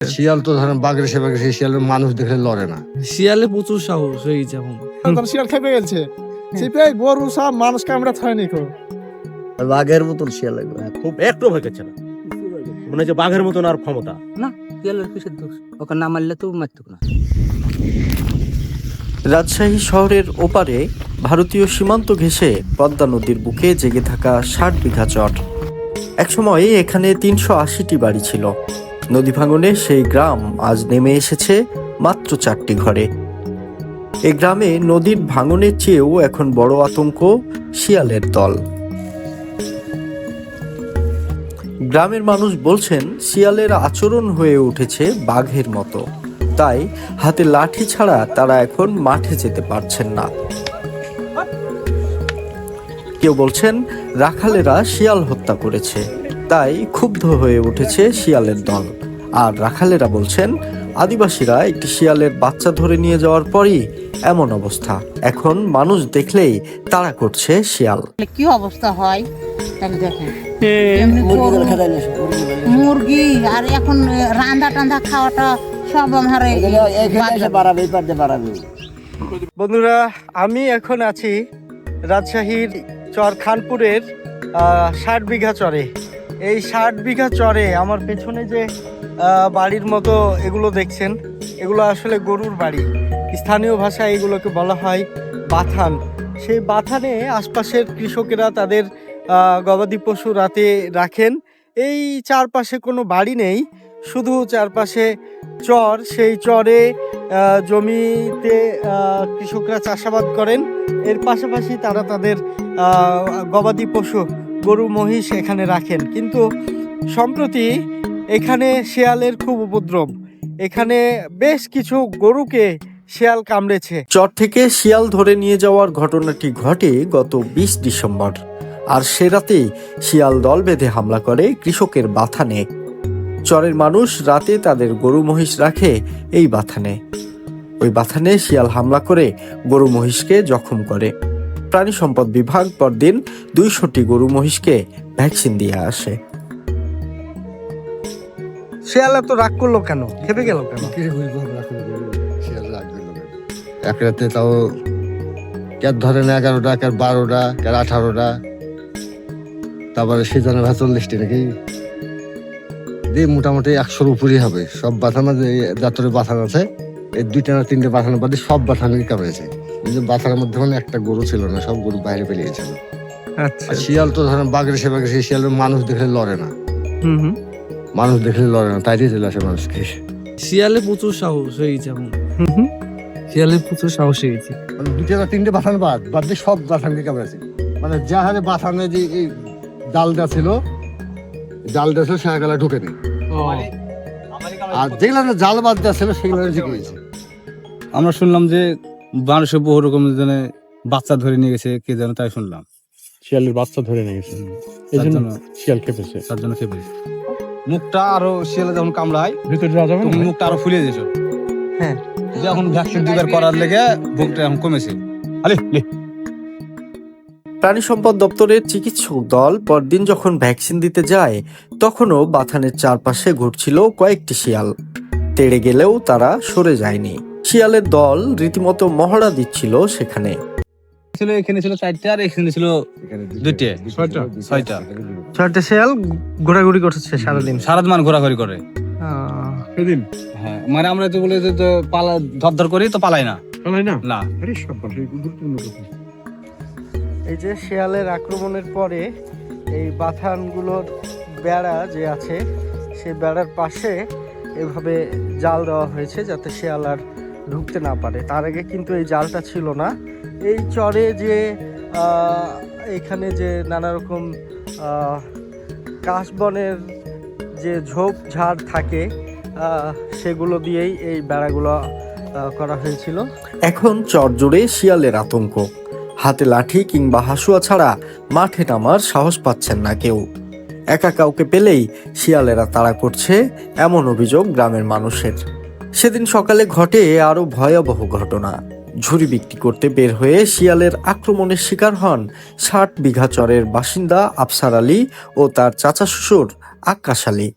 শিয়াল তো ধরেন বাঘের সেবা গেছে, শিয়ালের মানুষ দেখলে লড়ে না। শিয়ালে প্রচুর সাহস হয়ে গেছে এখন। শিয়াল খেপে গেছে, চিপে গরু সব মানুষ কামড়া থায়নি কো। বাঘের মতন শিয়াল লাগবে। খুব একটু ভয় করছে না, মনে হচ্ছে বাঘের মতন আর ক্ষমতা না, শিয়ালের কিসের দোষ? ওকে না মারলে তো মারতো না। রাজশাহী শহরের ওপারে ভারতীয় সীমান্ত ঘেঁষে পদ্মা নদীর বুকে জেগে থাকা ৬০ বিঘা চর। একসময় এখানে ৩৮০টি বাড়ি ছিল। নদী ভাঙনে সেই গ্রাম আজ নেমে এসেছে মাত্র ৪টি ঘরে। এ গ্রামে নদীর ভাঙনের চেয়েও এখন বড় আতঙ্ক শিয়ালের দল। গ্রামের মানুষ বলছেন, শিয়ালের আচরণ হয়ে উঠেছে বাঘের মতো, তাই হাতে লাঠি ছাড়া তারা এখন মাঠে যেতে পারছেন না। কেউ বলছেন রাখালেরা শিয়াল হত্যা করেছে, তাই ক্ষুব্ধ হয়ে উঠেছে শিয়ালের দল। আর রাখালেরা বলছেন আদিবাসীরা একটি শিয়ালের বাচ্চা ধরে নিয়ে যাওয়ার পরই এমন অবস্থা, এখন মানুষ দেখলেই তাড়া করছে শিয়াল। কি অবস্থা হয় তাহলে দেখেন, মুরগি মুরগি আর এখন রান্না টান্দা খাওয়াটা সব আমার বন্ধুরা, আমি এখন আছি রাজশাহীর চর খানপুরের ৬০ বিঘা চরে। এই ৬০ বিঘা চরে আমার পেছনে যে বাড়ির মতো এগুলো দেখছেন, এগুলো আসলে গরুর বাড়ি। স্থানীয় ভাষায় এগুলোকে বলা হয় বাথান। সেই বাথানে আশপাশের কৃষকেরা তাদের গবাদি পশু রাতে রাখেন। এই চারপাশে কোনো বাড়ি নেই, শুধু চারপাশে চর। সেই চরে জমিতে কৃষকরা চাষাবাদ করেন। এর পাশাপাশি তারা তাদের গবাদি পশু গরু মহিষ এখানে রাখেন। কিন্তু সম্প্রতি এখানে শিয়ালের খুব উপদ্রব। এখানে বেশ কিছু গরুকে শিয়াল কামড়েছে। চর থেকে শিয়াল ধরে নিয়ে যাওয়ার ঘটনাটি ঘটে গত ২০ ডিসেম্বর। আর সে রাতেই শিয়াল দল বেঁধে হামলা করে কৃষকের বাথানে। চরের মানুষ রাতে তাদের গরু মহিষ রাখে এই বাথানে। ওই বাথানে শিয়াল হামলা করে গরু মহিষকে জখম করে। প্রাণী সম্পদ বিভাগ পরদিন ২০০টি গরু মহিষকে ভ্যাকসিন দিয়ে আসে। শিয়াল এত রাগ করলো কেন, খেপে গেল কেন? শিয়াল রাগ দিল কেন? এক রাতে তাও ক্যার ধরে না ১১টা, ক্যার ১২টা, ক্যার ১৮টা, তারপরে সিজনে ৪০টি নাকি দিয়ে মোটামুটি ১০০-র উপরেই হবে। সব বাথানা যে যাত্রে বাথান আছে, এই ২টা না ৩টে বাথানা বাদে সব বাথানকে কামড়েছে। কিন্তু বাথানের মধ্যে মানে একটা গরু ছিল না, সব গরু বাইরে পেলে গেছিল। আচ্ছা, আর শিয়াল তো ধরেন বাঘের সেবা গেছে, শিয়ালের মানুষ দেখলে লড়ে না। হুম, মানুষ দেখলে লড়ে না, তাই দিয়ে চলে আসে মানুষকে। শিয়ালে প্রচুর সাহস হয়ে গেছে এখন। হুম। শিয়ালে প্রচুর সাহস হয়ে গেছে। মানে ২টা না ৩টে বাথান বাদ দিয়ে সব বাথানকে কামড়েছে। মানে যা হারে বাথানে যে এই ডালটা ছিল সেগুলা ঢুকেনি। আর যেগুলো জাল বাদ দেওয়া ছিল সেগুলো ঢুকে গেছে। আমরা শুনলাম যে মানুষের বহু রকম জন্য বাচ্চা ধরে নিয়ে গেছে, কে যেন, তাই শুনলাম। শিয়ালের বাচ্চা ধরে নিয়ে গেছে, এই তার জন্য জন্য শিয়াল খেপেছে। তার জন্য খেপেছে। মুখটা আরো শিয়ালে যখন কামড়ায় ভিতরে যাওয়া যাবে তখন না? মুখটা আরো ফুলে যেত। হ্যাঁ, যে এখন ভ্যাকসিন দুবার করার লেগে মুখটা এখন কমেছে। আলে লে প্রাণী সম্পদ দপ্তরের চিকিৎসক দল পরদিন যখন ভ্যাকসিন দিতে যায়, তখনও বাথানের চারপাশে ঘুরছিল কয়েকটি শিয়াল। তেড়ে গেলেও তারা সরে যায়নি। শিয়ালের দল রীতিমতো মহড়া দিচ্ছিল সেখানে। ছিল, এখানে ছিল ৪টা আর এখানে ছিল 2টে, 6টা। ৬টা শিয়াল ঘোরাঘুরি করছে সারাদিন। সারাদিন ঘোরাঘুরি করে। সেদিন হ্যাঁ, মানে আমরা তো বলে যে তো পালা ধর করি তো পালাই না। পালাই না? না, আরে সব গুরুত্বপূর্ণ কথা। এই যে শিয়ালের আক্রমণের পরে এই বাথানগুলোর বেড়া যে আছে, সেই বেড়ার পাশে এভাবে জাল দেওয়া হয়েছে যাতে শিয়াল আর ঢুকতে না পারে। তার আগে কিন্তু এই জালটা ছিল না। এই চরে যে এখানে যে নানা রকম কাশবনের যে ঝোপ ঝাড় থাকে, সেগুলো দিয়েই এই বেড়াগুলো করা হয়েছিল। এখন চর জুড়ে শিয়ালের আতঙ্ক। হাতে লাঠি কিংবা হাসুয়া ছাড়া মাঠে নামার সাহস পাচ্ছেন না কেউ। একা কাউকে পেলেই শিয়ালেরা তাড়া করছে, এমন অভিযোগ গ্রামের মানুষের। সেদিন সকালে ঘটে আরো ভয়াবহ ঘটনা। ঝুড়ি বিক্রি করতে বের হয়ে শিয়ালের আক্রমণের শিকার হন ৬০ বিঘা চরের বাসিন্দা আফসার আলী ও তার চাচা শ্বশুর আক্কাস আলী।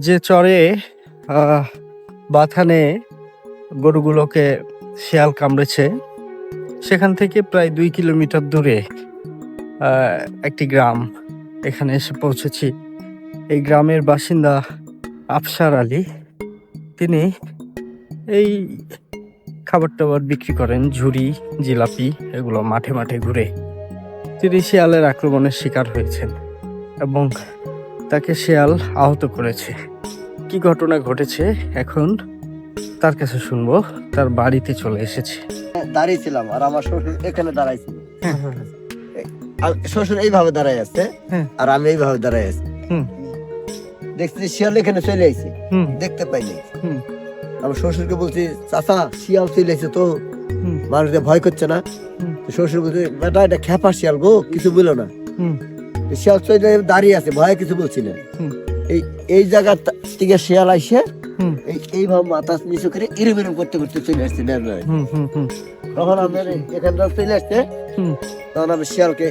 যে চরে বাথানে গরুগুলোকে শিয়াল কামড়েছে সেখান থেকে প্রায় 2 কিলোমিটার দূরে একটি গ্রাম, এখানে এসে পৌঁছেছি। এই গ্রামের বাসিন্দা আফসার আলী, তিনি এই খাবার টাবার বিক্রি করেন, ঝুড়ি জিলাপি এগুলো মাঠে মাঠে ঘুরে। তিনি শিয়ালের আক্রমণের শিকার হয়েছেন এবং তাকে শিয়াল আহত করেছে। কি ঘটনা ঘটেছে এখন তার কাছে শুনবো। তার বাড়িতে চলে এসেছি। দাঁড়িয়েছিলাম আর আমার শ্বশুর এখানে দাঁড়াইছিল। শ্বশুর এইভাবে দাঁড়াই আছে আর আমি এইভাবে দাঁড়াই আছি। দেখছি শিয়াল এখানে চলে আইছে, দেখতে পাইনি। আমার শ্বশুরকে বলছি, চাচা শিয়াল চলে আইছে তো, মানুষদের ভয় করছে না? শ্বশুর বলছে, বেটা এটা খেপা শিয়াল গো, কিছু বলো না। শিয়াল চলে দাঁড়িয়ে আছে, ভয়ে কিছু বলছি না। এই জায়গা থেকে শিয়াল আইসে এইভাবে মাথা নিচু করে এরম এরম করতে করতে চলে আসছে। তখন আমি এখানটা চলে আসছে, তখন আমি শিয়ালকে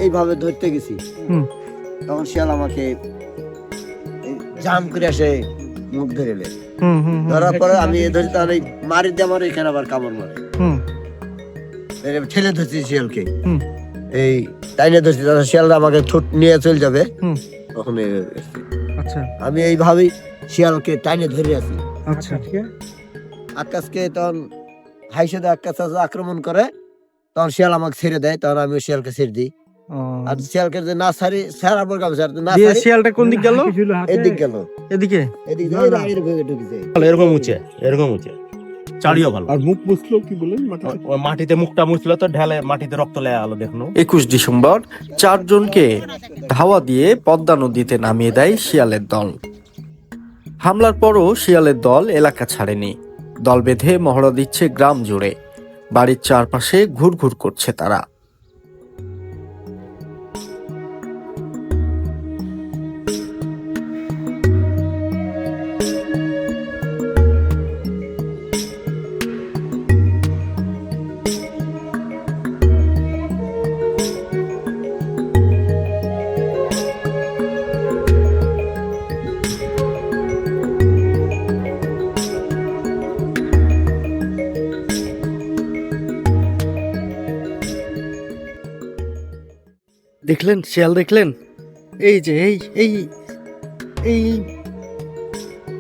এইভাবে ধরতে গেছি। তখন শিয়াল আমাকে জাম করে আসে মুখ ধরে এলে। ধরার পরে আমি ধরি, তাহলে মারি দিয়ে আমার এখানে আবার কামড় মারে। ঠেলে ধরছি শিয়ালকে, এই টাইনে ধরছি, তাহলে শিয়ালটা আমাকে ঠোঁট নিয়ে চলে যাবে। তখন আমি এইভাবেই শিয়ালকে টাইনে ধরে আছি। আকাশকে তখন হাইসে আকাশ আক্রমণ করে, তখন শিয়াল আমাকে ছেড়ে দেয়, তখন আমি শিয়ালকে ছেড়ে দিই। আর শিয়ালকে যে না ছাড়ি, ছাড়াবার কাম না ছাড়ি। শিয়ালটা কোন দিক গেল? এদিক গেল, এদিকে এদিকে ঢুকেছে। এরকম উঁচে, এরকম উঁচে চালিও ভালো। আর মুখ মুছলো কি বলেন? ওই মাটিতে মুখটা মুছলো তো, ঢালে মাটিতে রক্ত লেয়া আলো দেখলো। 21 ডিসেম্বর 4 জনকে ধাওয়া দিয়ে পদ্মা নদীতে নামিয়ে দেয় শিয়ালের দল। হামলার পরও শিয়ালের দল এলাকা ছাড়েনি। দল বেঁধে মহড়া দিচ্ছে গ্রাম জুড়ে। বাড়ির চারপাশে ঘুরঘুর করছে তারা। দেখলেন শিয়াল, দেখলেন? এই যে এই এই এই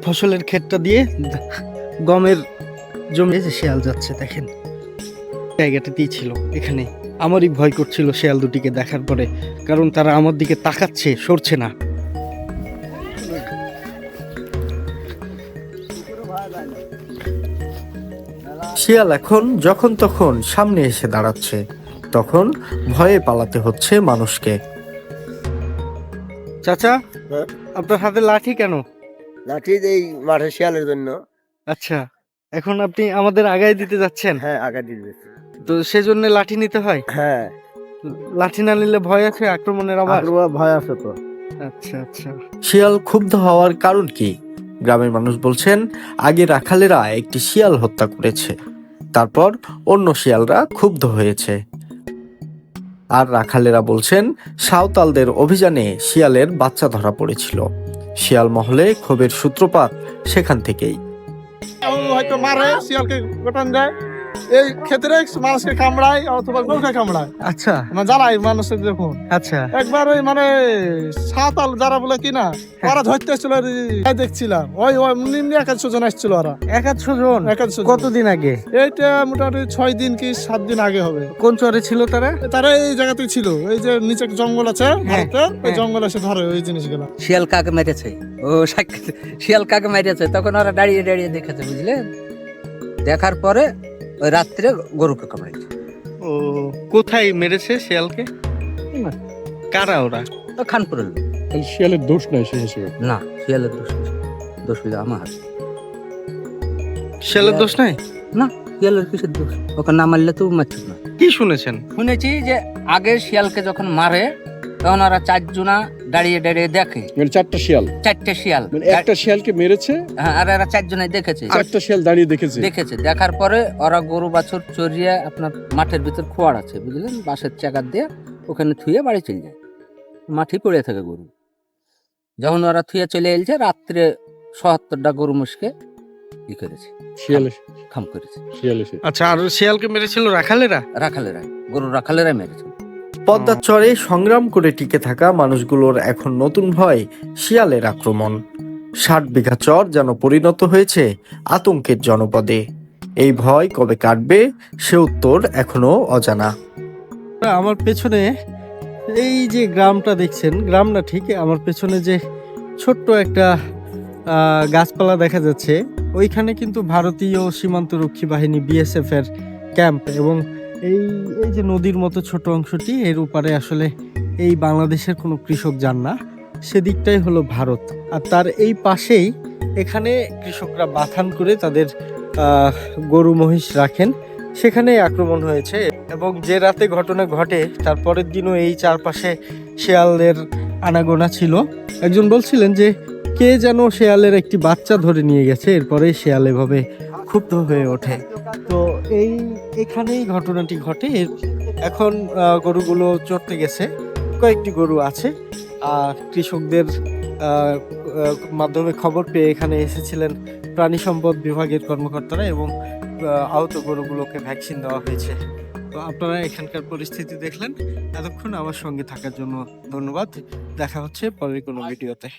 ফসলের ক্ষেতটা দিয়ে গমের জমি, যে শিয়াল যাচ্ছে দেখেন, জায়গাটাতেই ছিল। এখানে আমারই ভয় করছিল শিয়াল দুটিকে দেখার পরে, কারণ তারা আমার দিকে তাকাচ্ছে, সরছে না। শিয়াল এখন যখন তখন সামনে এসে দাঁড়াচ্ছে, তখন ভয়ে পালাতে হচ্ছে মানুষকে। চাচা, আপনার হাতে লাঠি কেন? লাঠি এই মাঠে শিয়ালের জন্য। আচ্ছা, এখন আপনি আমাদের আগায় দিতে যাচ্ছেন? হ্যাঁ, আগা দিবে। তো সেজন্য লাঠি নিতে হয়? হ্যাঁ, লাঠি না নিলে ভয় আছে আক্রমণের? আবার ভয় আছে তো। আচ্ছা আচ্ছা। শিয়াল ক্ষুব্ধ হওয়ার কারণ কি? গ্রামের মানুষ বলছেন, আগে রাখালেরা একটি শিয়াল হত্যা করেছে, তারপর অন্য শিয়ালরা ক্ষুব্ধ হয়েছে। আর রাখালেরা বলছেন, সাঁওতালদের অভিযানে শিয়ালের বাচ্চা ধরা পড়েছিল। শিয়াল মহলে ক্ষোভের সূত্রপাত সেখান থেকেই। হয়তো মারে, শিয়ালকে গোটান দেয়, এই ক্ষেত্রে মানুষকে কামড়ায় অথবা গরুকে কামড়ায়। আচ্ছা, মানে জানাই মানুষের দেখুন। আচ্ছা, একবার ওই মানে সাঁওতাল যারা বলে কিনা, ওরা ধরতে এসেছিল, দেখছিলাম ওই নিম্নে 100 জন আসছিল। ওরা 100 জন? কতদিন আগে? এইটা মোটামুটি 6 দিন কি 7 দিন আগে হবে। কোন চরে ছিল তারা? তারা এই জায়গাতেই ছিল, এই যে নিচে জঙ্গল আছে ভারতের, ওই জঙ্গল এসে ধরে ওই জিনিসগুলো। শিয়াল কাকে মেরেছে, শিয়াল কাকে মেরেছে, তখন ওরা দাঁড়িয়ে দাঁড়িয়ে দেখেছে, বুঝলেন? দেখার পরে ওই রাত্রে গরুকে কামড়েছে। ও, কোথায় মেরেছে শিয়ালকে? কারা ওরা? খানপুরের লোক। এই শিয়ালের দোষ নাই সে হিসেবে। না, শিয়ালের দোষ নেই। দোষ হইলে আমার। শিয়ালের দোষ নাই? না, শিয়ালের কিসের দোষ? ওকে না মারলে তো মারত না। কি শুনেছেন? শুনেছি যে আগে শিয়ালকে যখন মারে, তখন ওরা 4 জনা দাঁড়িয়ে দাঁড়িয়ে দেখে। মানে 4টা শিয়াল, 4টে শিয়াল, মানে একটা শিয়ালকে মেরেছে, হ্যাঁ, আর এরা 4 জনাই দেখেছে। 4টা শিয়াল দাঁড়িয়ে দেখেছে। দেখার পরে ওরা গরু বাছুর চড়িয়ে আপনার মাঠের ভিতর খোয়ার আছে, বুঝলেন, বাঁশের চাকা দিয়ে ওখানে থুয়ে বাড়ি চলে যায়। মাঠে পড়ে থাকে গরু। যখন ওরা থুয়ে চলে এলছে রাত্রে ৭৭টা গরু মুষকে ই করেছে, খাম করেছে। আচ্ছা, আর শিয়ালকে মেরেছিল রাখালেরা? রাখালেরাই, গরু রাখালেরাই মেরেছে। পদ্মার চরে সংগ্রাম করে টিকে থাকা মানুষগুলোর এখন নতুন ভয় শিয়ালের আক্রমণ। ৬০ বিঘা চর যেন পরিণত হয়েছে আতঙ্কের জনপদে। এই ভয় কবে কাটবে সে উত্তর এখনো অজানা। আমার পেছনে এই যে গ্রামটা দেখছেন, গ্রাম না ঠিক, আমার পেছনে যে ছোট্ট একটা গাছপালা দেখা যাচ্ছে, ওইখানে কিন্তু ভারতীয় সীমান্তরক্ষী বাহিনী বিএসএফ এর ক্যাম্প। এবং এই যে নদীর মতো ছোট অংশটি, এর উপরে আসলে এই বাংলাদেশের কোনো কৃষক যান না, সেদিকটাই হলো ভারত। আর তার এই পাশেই এখানে কৃষকরা বাথান করে তাদের গরু মহিষ রাখেন, সেখানেই আক্রমণ হয়েছে। এবং যে রাতে ঘটনা ঘটে তার পরের দিনও এই চারপাশে শেয়ালের আনাগোনা ছিল। একজন বলছিলেন যে কে যেন শেয়ালের একটি বাচ্চা ধরে নিয়ে গেছে, এরপরে শেয়াল এভাবে ক্ষুব্ধ হয়ে ওঠে। তো এখানেই ঘটনাটি ঘটে। এখন গরুগুলো চড়তে গেছে, কয়েকটি গরু আছে। আর কৃষকদের মাধ্যমে খবর পেয়ে এখানে এসেছিলেন প্রাণী সম্পদ বিভাগের কর্মকর্তারা এবং আহত গরুগুলোকে ভ্যাকসিন দেওয়া হয়েছে। তো আপনারা এখানকার পরিস্থিতি দেখলেন। এতক্ষণ আমার সঙ্গে থাকার জন্য ধন্যবাদ। দেখা হচ্ছে পরের কোনো ভিডিওতে।